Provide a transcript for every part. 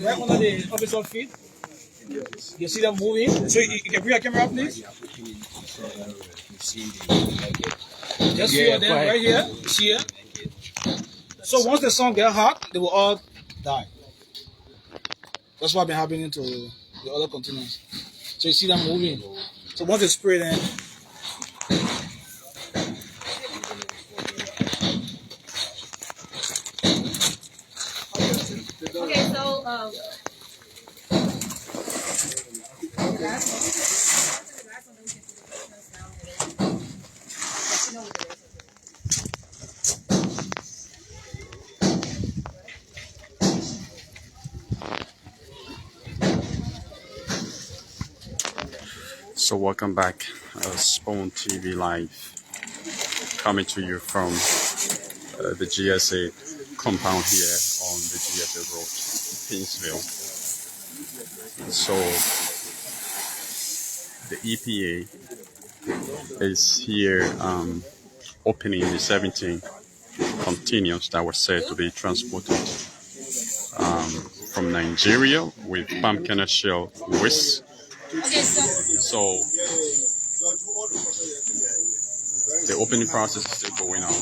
right under the officer feet. You see them moving. So you can bring your camera up, please. Just few of them right here. Here. So once the sun get hot, they will all die. That's what been happening to the other containers. So you see them moving. So once they spray them. Okay, so So welcome back, Spawn TV Live, coming to you from the GSA compound here on the GSA Road, Pinsville. So the EPA is here opening the 17 containers that were said to be transported from Nigeria with palm kernel shell waste. So the opening process is still going on.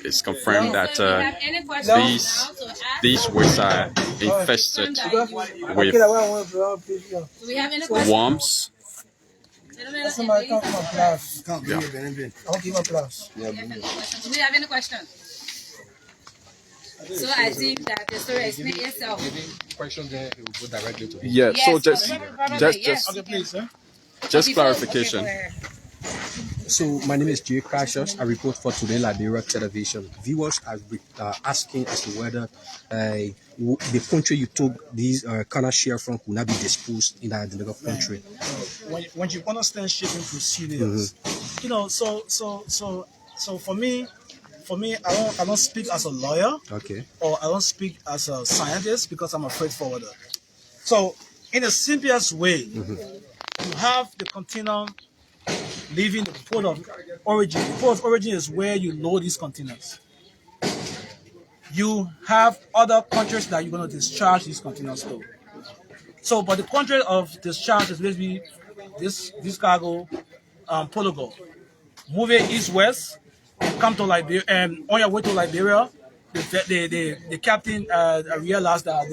It's confirmed that these wastes are infested with worms. do we have any questions? So I think that the story explains itself. Question there, it will go directly to him. Yeah, Yes, so just clarification. So my name is Jay Precious. I report for Today Liberia Television. Viewers are asking as to whether the country you took these Kernel share from will not be disposed in our delivered country. When you understand shipping procedures, you know, so for me, I don't speak as a lawyer, Okay. or I don't speak as a scientist because I'm a freight forwarder. So in the simplest way, you have the container leaving the port of origin. The port of origin is where you load these containers. You have other countries that you're going to discharge these containers to. So, but the country of discharge is basically this cargo, Portugal. Move it east-west, come to Liberia, and on your way to Liberia, the captain realized that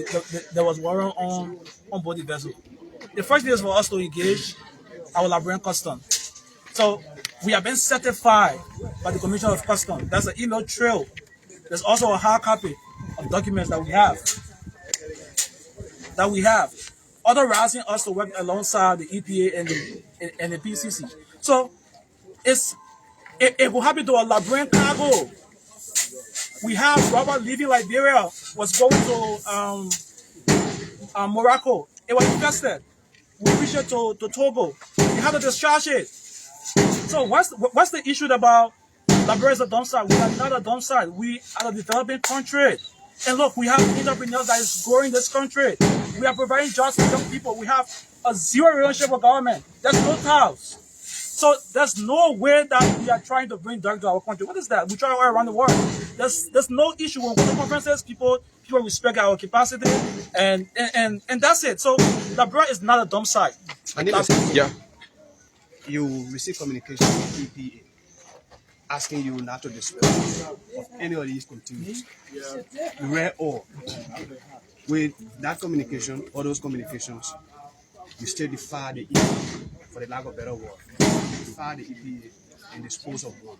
there was water on board the vessel. The first thing is for us to engage our Liberian customs. So we have been certified by the Commission of Customs. That's an email trail. There's also a hard copy of documents that we have. Authorizing us to work alongside the EPA and the PCC. So it will happen to a Liberian cargo. We have rubber leaving Liberia, was going to Morocco. It was infested. We reached it to Togo. We had to discharge it. So what's the issue about Liberia is a dump site? We are not a dump site. We are a developing country. And look, we have entrepreneurs that is growing this country. We are providing jobs for young people. We have a zero relationship with government. There's no ties. So there's no way that we are trying to bring drugs to our country. What is that? We try all around the world. There's no issue when we go to conferences. People respect our capacity, and that's it. So Liberia is not a dump site. Yeah. You receive communication from EPA asking you not to dispose of any of these containers. Rare or with that communication or those communications, you still defy the EPA, for the lack of better word. Defy the EPA and dispose of one.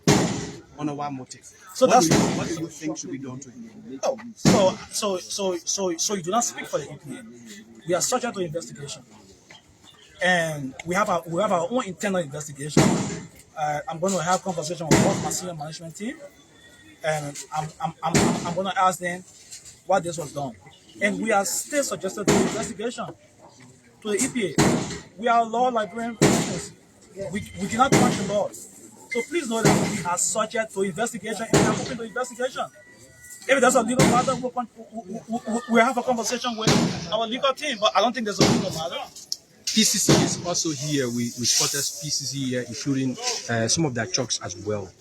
Under what motive? So what do you think should be done to you? So you do not speak for the EPA. We are subject to investigation, and we have our own internal investigation. I'm going to have conversation with both my senior management team, and I'm going to ask them why this was done. And we are still suggested to investigation to the EPA. We are law Liberian professionals. We cannot punch the laws. So please know that we are subject to investigation, and we are open to investigation. If there's a legal matter, we'll have a conversation with our legal team, but I don't think there's a legal matter. PCC is also here. We spotted PCC here, including some of their trucks as well.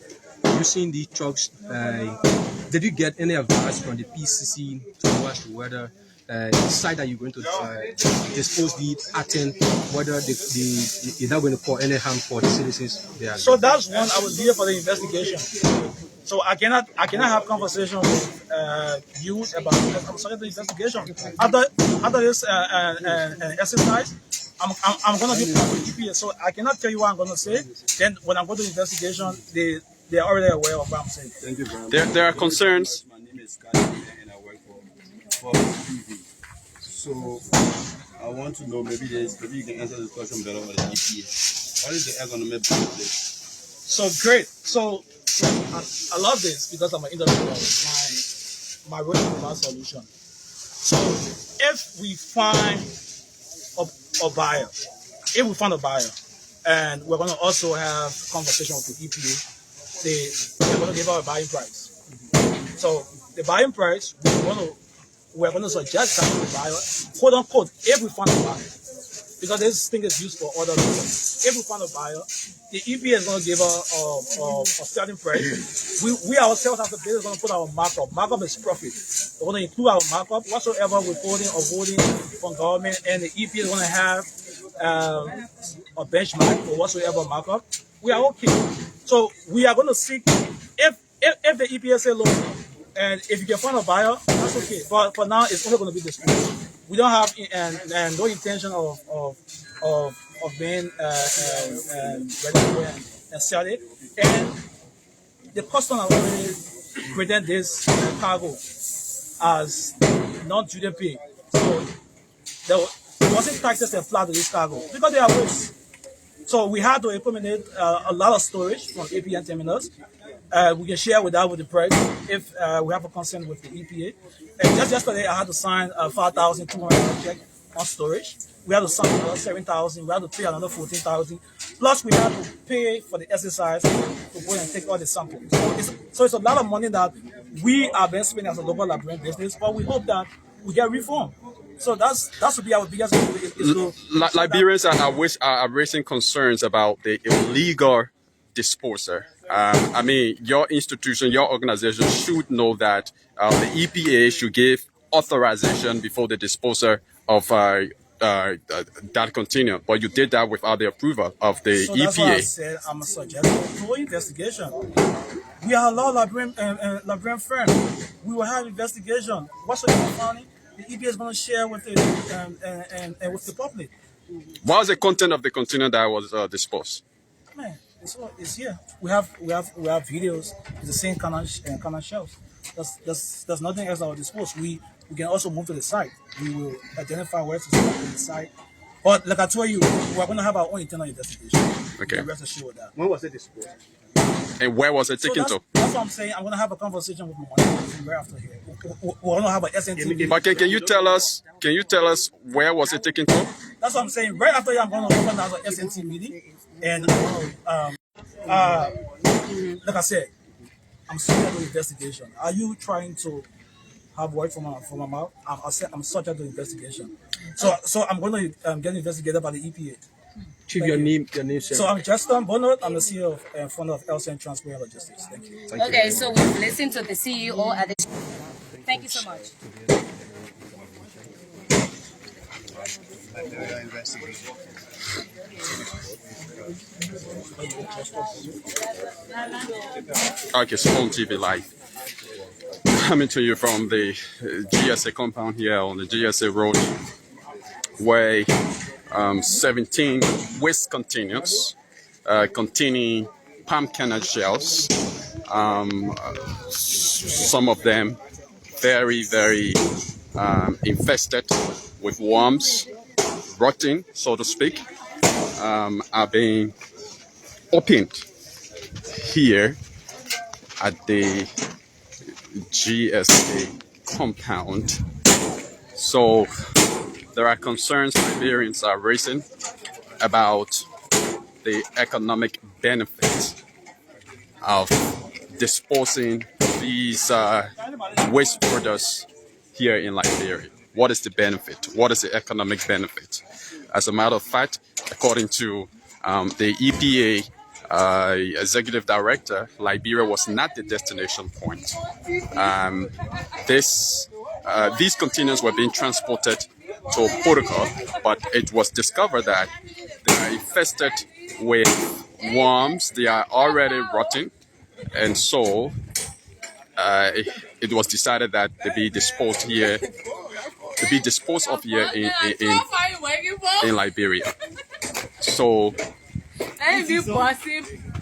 Using these trucks did you get any advice from the PCC towards whether the site that you're going to dispose the acting, whether you're not going to cause any harm for the citizens there? So that's one. I was here for the investigation. So I cannot have conversation with you about because I'm starting the investigation. After this exercise, I'm gonna be part of EPA. So I cannot tell you what I'm gonna say. Then when I go to the investigation, they are already aware of what I'm saying. Thank you very much. There are concerns. My name is Kernel and I work for TV. So I want to know maybe you can answer this question better on the EPA. What is the economic benefit? So great. So I love this because I'm an individual. My role is my solution. So if we find a buyer, and we're going to also have conversation with the EPA, they're going to give out a buying price. So the buying price, we're going to suggest that to the buyer, quote unquote, if we find a buyer. Because this thing is used for other reasons. If we find a buyer, the EPA is going to give a starting price. We ourselves as the business are going to put our markup. Markup is profit. We're going to include our markup whatsoever withholding or voting from government, and the EPA is going to have a benchmark for whatsoever markup. We are okay. So we are going to seek if the EPA say low, and if you can find a buyer, that's okay. But for now, it's only going to be disputed. We don't have and no intention of being ready to go and sell it. And the customer already created this cargo as non-duty pay. So there wasn't taxes that flat to this cargo because they are waste. So we had to implement a lot of storage from APN terminals. We can share with that with the price if we have a consent with the EPA. And just yesterday, I had to sign a 5,200 check on storage. We had to sign another 7,000. We had to pay another 14,000. Plus, we had to pay for the exercise to go and take all the samples. So it's a lot of money that we are being spent as a local librarian business, but we hope that we get reform. So that would be our biggest goal. Liberians are raising concerns about the illegal disposer. I mean, your institution, your organization should know that the EPA should give authorization before the disposer of that container. But you did that without the approval of the so EPA. That's why I said I'm a suggestion for investigation. We are a law librarian firm. We will have investigation. What's the money? The EPA is going to share with it and with the public. What was the content of the container that was disposed? Man, it's here. We have videos. It's the same Kernel shells. There's nothing else at our disposal. We can also move to the site. We will identify where to start on the site. But like I told you, we're going to have our own internal investigation. Okay. Rest assured that. When was it disposed? And where was it taken to? That's what I'm saying. I'm going to have a conversation with my manager right after here. We're going to have an SNT. But can you tell us? Can you tell us where was it taken to? That's what I'm saying. Right after here, I'm going to organize an SNT meeting, and like I said, I'm subject to investigation. Are you trying to have word from my mouth? I'm subject to investigation. So I'm going to get investigated by the EPA. Chief, your name, sir. So I'm Justin Bonnet. I'm the CEO and founder of LCN Transport and Logistics. Thank you. Okay, so we've listened to the CEO at the. Thank you so much. Okay, Spawn TV Live. Coming to you from the GSA compound here on the GSA road, where 17 waste containers containing palm kernel shells, some of them very, very infested with worms, rotting, so to speak, are being opened here at the GSA compound. So there are concerns Liberians are raising about the economic benefits of disposing these waste products here in Liberia. What is the benefit? What is the economic benefit? As a matter of fact, according to the EPA executive director, Liberia was not the destination point. These containers were being transported to Portugal, but it was discovered that they are infested with worms. They are already rotting, and so it was decided that they be disposed of here in Liberia. So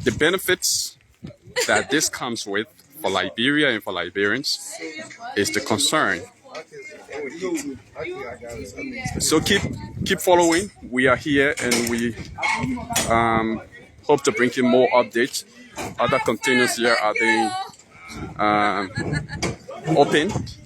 the benefits that this comes with for Liberia and for Liberians is the concern. So keep following. We are here, and we hope to bring you more updates. Other containers here are being opened.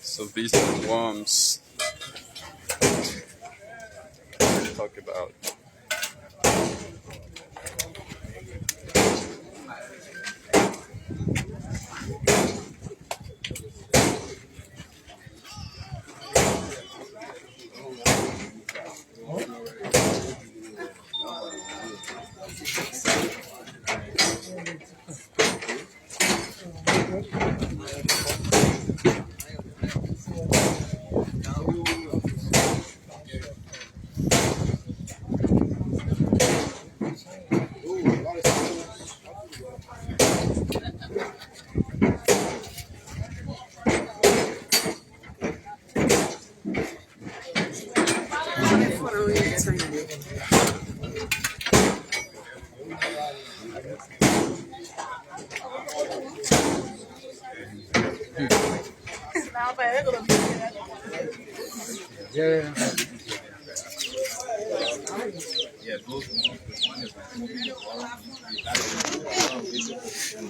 So these are the worms we talk about.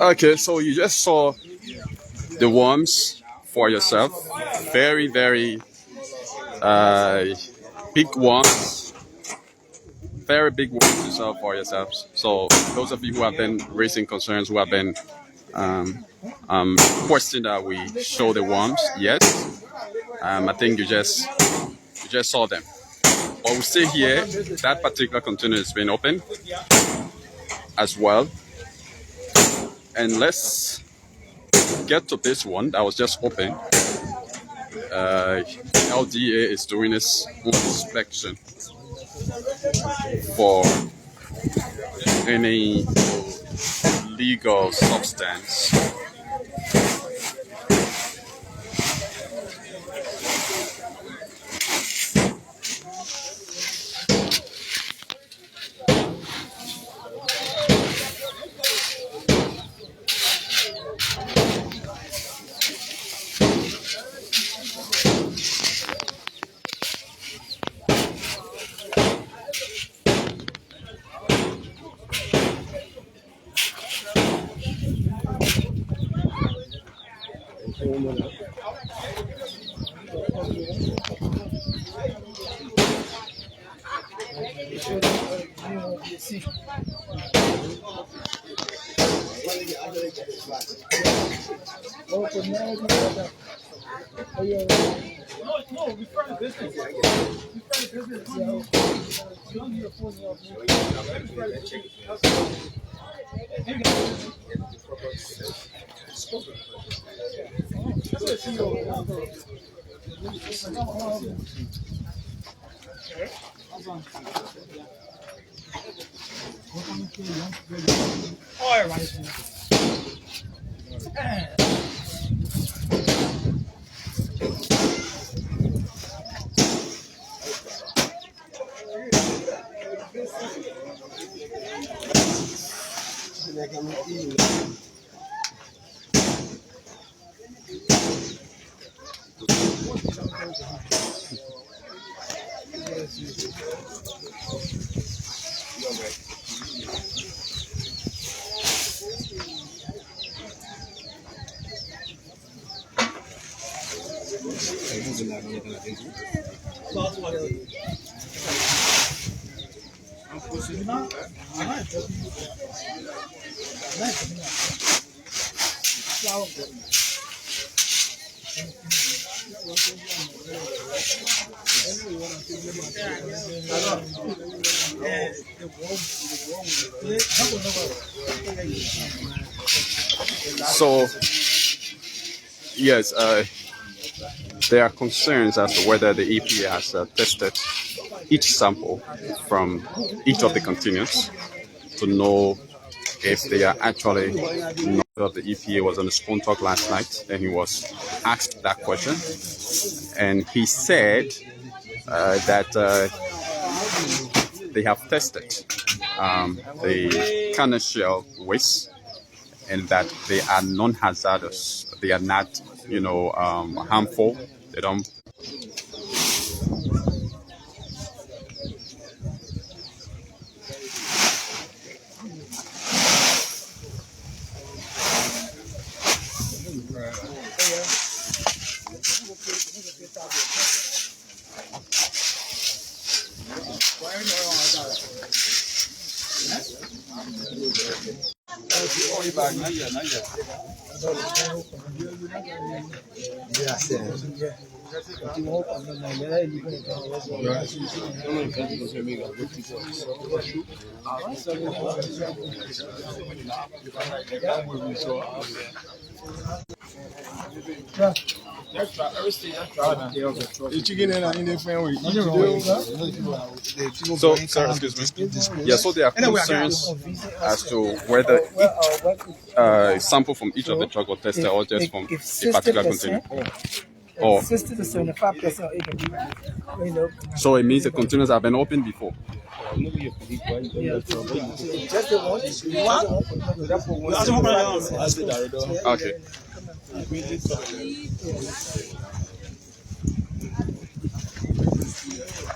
Okay, so you just saw the worms for yourself. Very, very big worms. Very big worms to sell for yourselves. So those of you who have been raising concerns, who have been questioning that we show the worms, yes. I think you just saw them. But we see here that particular container is being opened as well. And let's get to this one that was just opened. LDA is doing its inspection for any legal substance. So, yes, there are concerns as to whether the EPA has tested each sample from each of the containers to know if they are actually not. The EPA was on the Spoon Talk last night, and he was asked that question, and he said that they have tested the Kernel shell waste, and that they are non-hazardous. They are not, harmful. They don't. So, sir, excuse me. Yeah, so there are concerns as to whether each sample from each of the drug was tested or just from a particular container. Or 60 to 75%, it can be, so it means the containers have been opened before. Just the one. Okay.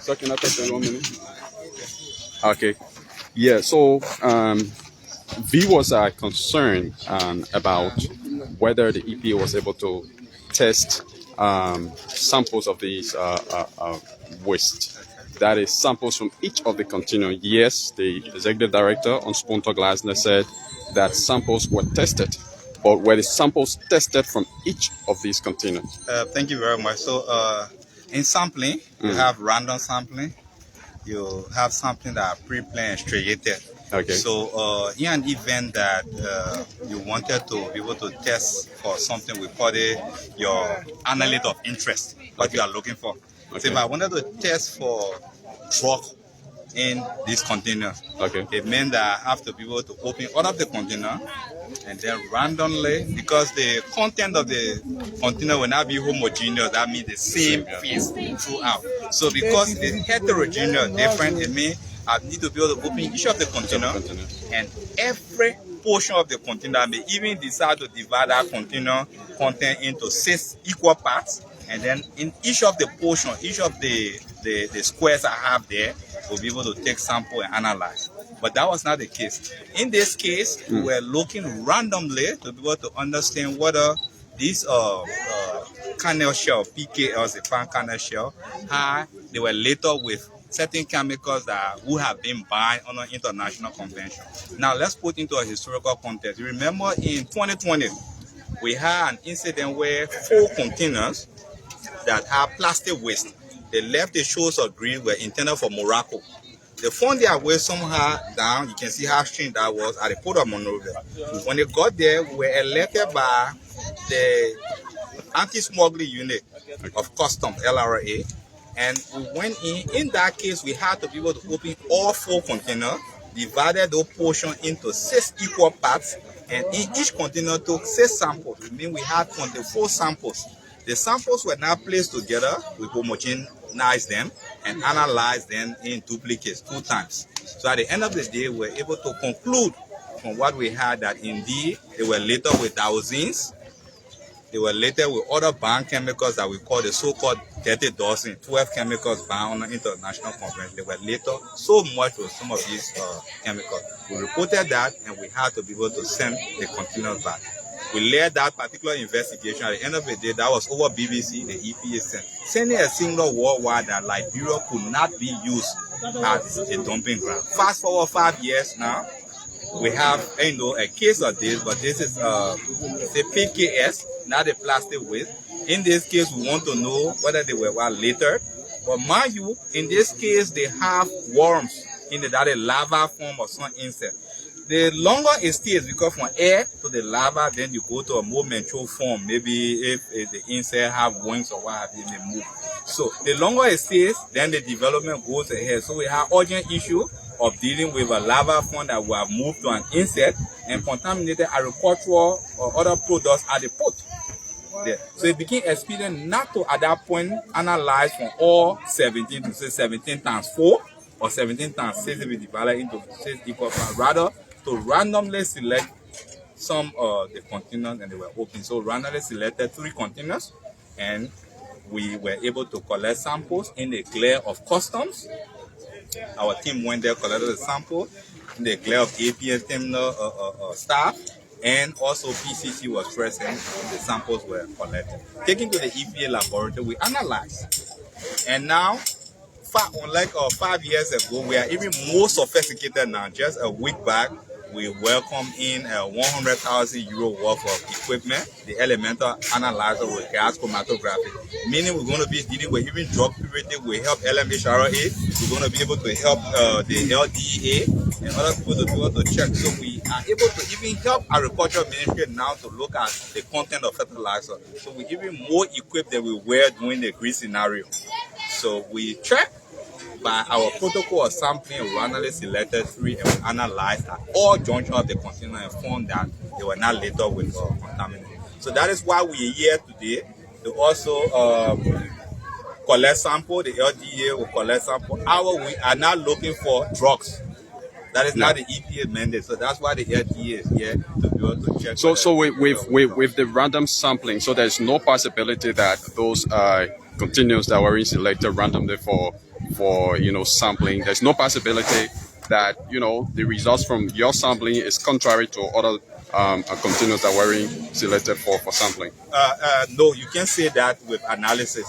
So can I take 1 minute? Okay. Yeah. So V was concerned about whether the EPA was able to test samples of these waste. That is samples from each of the containers. Yes, the executive director on Spoon Talk last night said that samples were tested, but were the samples tested from each of these containers? Thank you very much. So in sampling, you have random sampling. You have something that are pre-planned and straightforward. Okay. So in an event that you wanted to be able to test for something, we call it your analyte of interest, what you are looking for. Okay. So if I wanted to test for drug in this container, okay, it meant that I have to be able to open all of the container and then randomly, because the content of the container will not be homogeneous, that means the same piece throughout. So because it is heterogeneous, different, it means I need to be able to open each of the container, and every portion of the container, I may even decide to divide that container content into 6 equal parts, and then in each of the portion, each of the squares I have there, we'll be able to take sample and analyze. But that was not the case. In this case, we were looking randomly to be able to understand whether these kernel shell, PKLs, the palm kernel shell, how they were later with certain chemicals that would have been banned under international convention. Now let's put into a historical context. You remember in 2020, we had an incident where 4 containers that had plastic waste, they left the shores of green, were intended for Morocco. They found their way somehow down. You can see how strange that was at the port of Monrovia. When they got there, we were elected by the anti-smuggling unit of customs, LRA, and we went in. In that case, we had to be able to open all 4 containers, divided those portions into 6 equal parts, and in each container took 6 samples. It means we had 24 samples. The samples were now placed together, we homogenized them and analyzed them in duplicates 2 times. So at the end of the day, we were able to conclude from what we had that indeed they were later with dioxins They were later with other banned chemicals that we call the so-called dirty dozen, 12 chemicals banned on the international convention. They were later so much with some of these chemicals. We reported that, and we had to be able to send the containers back. We led that particular investigation. At the end of the day, that was over BBC, the EPA sending a signal worldwide that Liberia could not be used as a dumping ground. Fast forward 5 years now, we have, a case of this, but this is the PKS, not the plastic waste. In this case, we want to know whether they were later. But mind you, in this case, they have worms in that a larva form of some insect. The longer it stays, because from air to the larva, then you go to a more mature form. Maybe if the insect have wings or what have you, they move. So the longer it stays, then the development goes ahead. So we have urgent issue of dealing with a larva form that will have moved to an insect and contaminated agricultural or other products at the port. There. So it became expedient not to at that point analyze from all 17 to say 17 times 4 or 17 times 6 if we divide into 6 equal parts, rather to randomly select some of the containers, and they were open. So randomly selected 3 containers, and we were able to collect samples in the glare of customs. Our team went there, collected the sample in the glare of EPA terminal staff, and also PCC was present when the samples were collected. Taken to the EPA laboratory, we analyzed. And now, unlike 5 years ago, we are even more sophisticated now. Just a week back, we welcomed in a 100,000 euro worth of equipment, the Elemental analyzer with gas chromatography. Meaning we're going to be dealing with even drug purity. We help LMHRA. We're going to be able to help the LDEA and other people to be able to check. So we are able to even help agricultural ministry now to look at the content of fertilizer. So we're even more equipped than we were during the green scenario. So we check. By our protocol of sampling, we randomly selected 3 and we analyzed at all junctions of the container and found that they were not later with contaminants. So that is why we are here today to also collect sample. The LDA will collect sample. We are not looking for drugs. That is not the EPA mandate. So that's why the LDA is here to be able to check. So with the random sampling, so there's no possibility that those containers that were selected randomly for sampling, there's no possibility that the results from your sampling is contrary to other containers that were selected for sampling. No, you can't say that with analysis.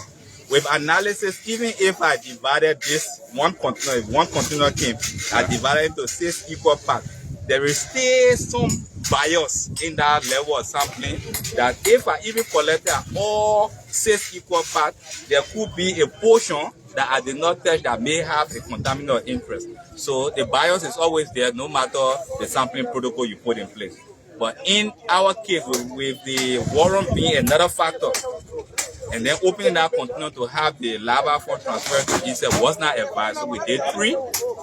With analysis, even if I divided this one container, if one container came, I divided into 6 equal parts, there is still some bias in that level of sampling that if I even collected all 6 equal parts, there could be a portion that I did not touch that may have a contaminant of interest. So the bias is always there no matter the sampling protocol you put in place. But in our case, with the worm being another factor, and then opening that container to have the larva form transfer to insect was not advised. So we did 3,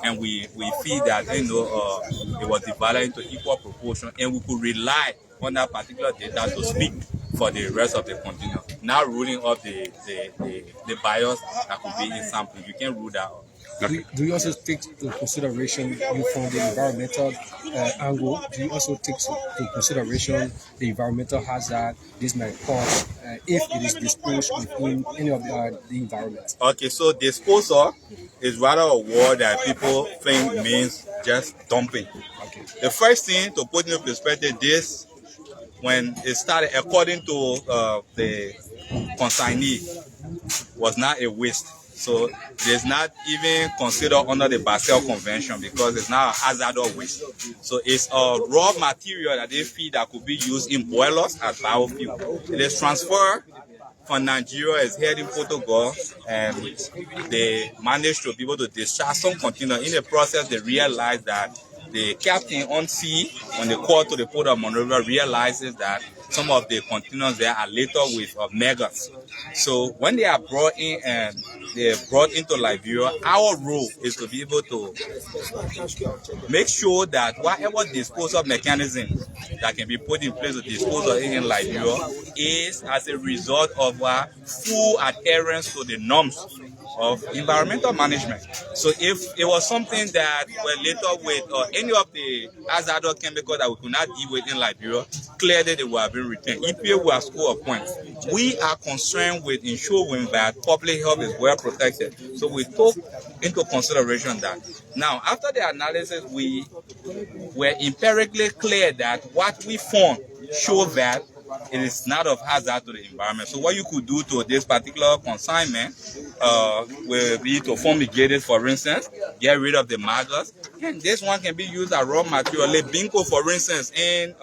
and we feel that it was divided into equal proportion, and we could rely on that particular data to speak for the rest of the container. Now ruling out the bias that could be in sampling. You can rule that out. Okay. Do you also take into consideration, you from the environmental angle, do you also take into consideration the environmental hazard this might cause if it is disposed within any of the environment? Okay, so disposal is rather a word that people think means just dumping. Okay. The first thing to put into perspective, this, when it started, according to the consignee, was not a waste. So it's not even considered under the Basel Convention because it's not a hazardous waste. So it's a raw material that they feed that could be used in boilers as biofuel. It is transferred from Nigeria, it's heading Portugal, and they managed to be able to discharge some container. In the process, they realized that the captain on sea, when they called to the port of Monrovia, realizes that some of the containers there are laden with maggots. So when they are brought in and they're brought into Liberia, our role is to be able to make sure that whatever disposal mechanism that can be put in place to dispose of it in Liberia is as a result of full adherence to the norms of environmental management. So if it was something that were later with any of the hazardous chemicals that we could not deal with in Liberia, clearly they would have been retained. EPA will have scored a point. We are concerned with ensuring that public health is well protected. So we took into consideration that. Now, after the analysis, we were empirically clear that what we found showed that it is not of hazard to the environment. So what you could do to this particular consignment will be to fumigate it, for instance, get rid of the maggots. And this one can be used as raw material. Binko, for instance, in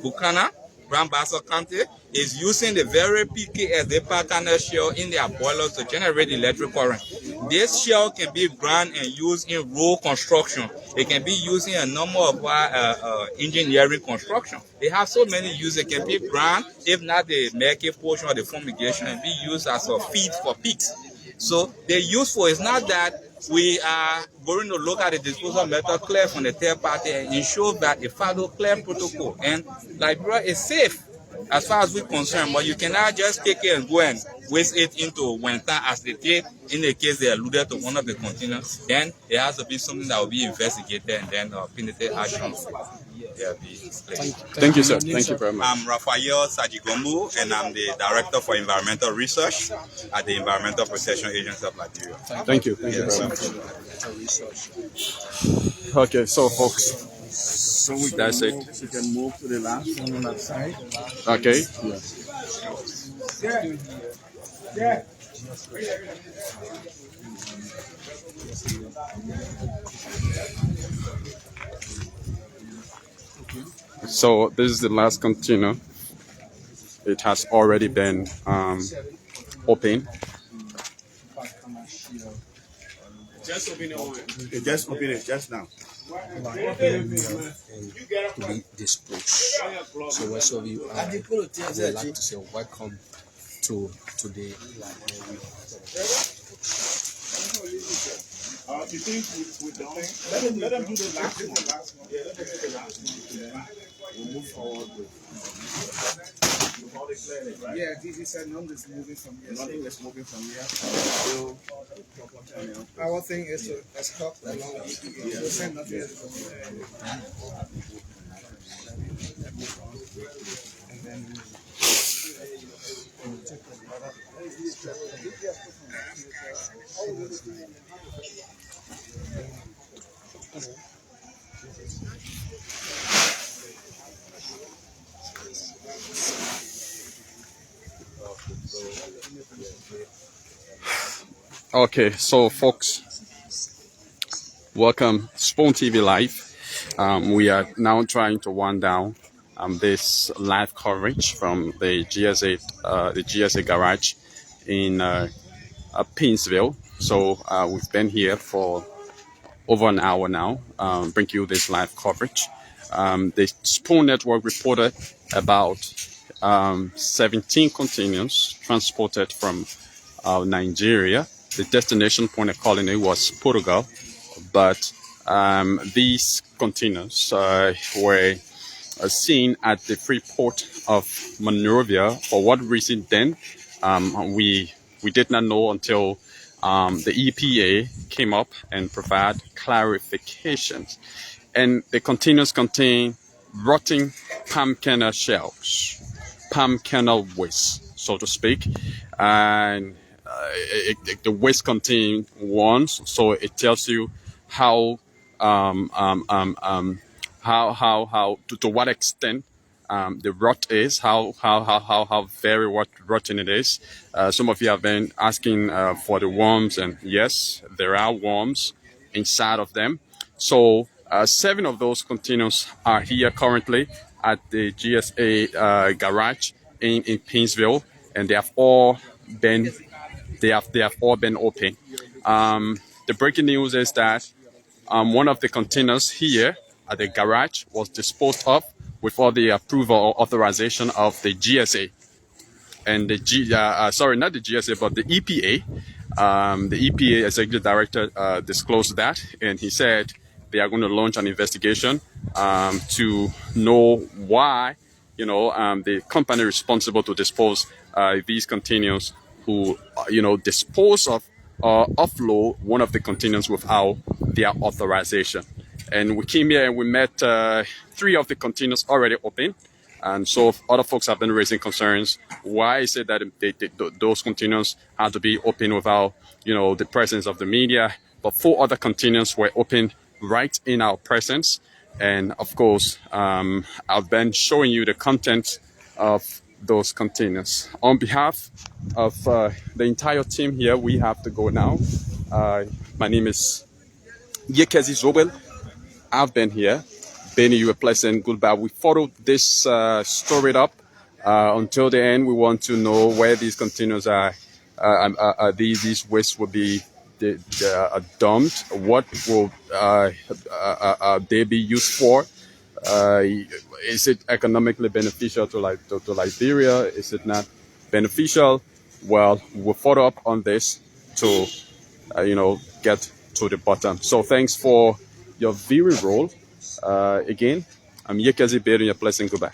Bukana, Grand Bassa County, is using the very PKS, the EPA kernel shell in their boilers to generate electric current. This shell can be ground and used in road construction. It can be used in a number of engineering construction. They have so many uses. It can be ground, if not the mercury portion of the fumigation, and be used as a feed for pigs. So the useful is not that we are going to look at the disposal method clear from the third party and ensure that it follows clear protocol. And Liberia is safe as far as we're concerned, but you cannot just take it and go and waste it into winter as they did in the case they alluded to one of the containers. Then it has to be something that will be investigated and then punitive actions. Thank you, sir. Thank you very much. I'm Raphael Sajigombu, and I'm the Director for Environmental Research at the Environmental Protection Agency of Liberia. Thank you. Thank you very much. Okay, so folks, So that's it. We can move to the last one on that side. Okay. So this is the last container. It has already been opened. Just open it. Just open it just now. To be disposed. So most of you I would like to say welcome to the library. You think with the thing? Let them do the last one. Yeah, let them do the last one. We'll move forward with all the clearing, right? Yeah, DG said none is moving from here. Nothing is moving from here. Still proper channel. Our thing is to escort along with EPA. So send nothing else from here. And then we'll take another step. Okay, so folks, welcome Spoon TV Live. We are now trying to wind down this live coverage from the GSA garage in Painesville. So we've been here for over an hour now, bring you this live coverage. The Spoon Network reported about 17 containers transported from Nigeria. The destination point of colony was Portugal, but these containers were seen at the free port of Monrovia. For what reason then? We did not know until the EPA came up and provided clarifications. And the containers contain rotting palm kernel shells, palm kernel waste, so to speak, and the waste contains worms, so it tells you how to what extent the rot is, how very rotten it is. Some of you have been asking for the worms, and yes, there are worms inside of them. So 7 of those containers are here currently at the GSA garage in Painesville, and they have all been open. The breaking news is that one of the containers here at the garage was disposed of with all the approval or authorization of the GSA and the not the GSA, but the EPA. The EPA executive director disclosed that, and he said they are going to launch an investigation to know why, the company responsible to dispose these containers who, dispose of offload one of the containers without their authorization. And we came here and we met 3 of the containers already open. And so other folks have been raising concerns. Why is it that those containers had to be open without, the presence of the media? But 4 other containers were open right in our presence. And of course, I've been showing you the content of those containers. On behalf of the entire team here, we have to go now. My name is Yekezi Zobel. I've been here. Benny, you a pleasant goodbye. We followed this story up until the end. We want to know where these containers are. These wastes will be dumped. What will they be used for? Is it economically beneficial to Liberia? Is it not beneficial? Well, we'll follow up on this to get to the bottom. So thanks for your viewing role. Again, I'm Yekezi Bedu, your pleasant goodbye.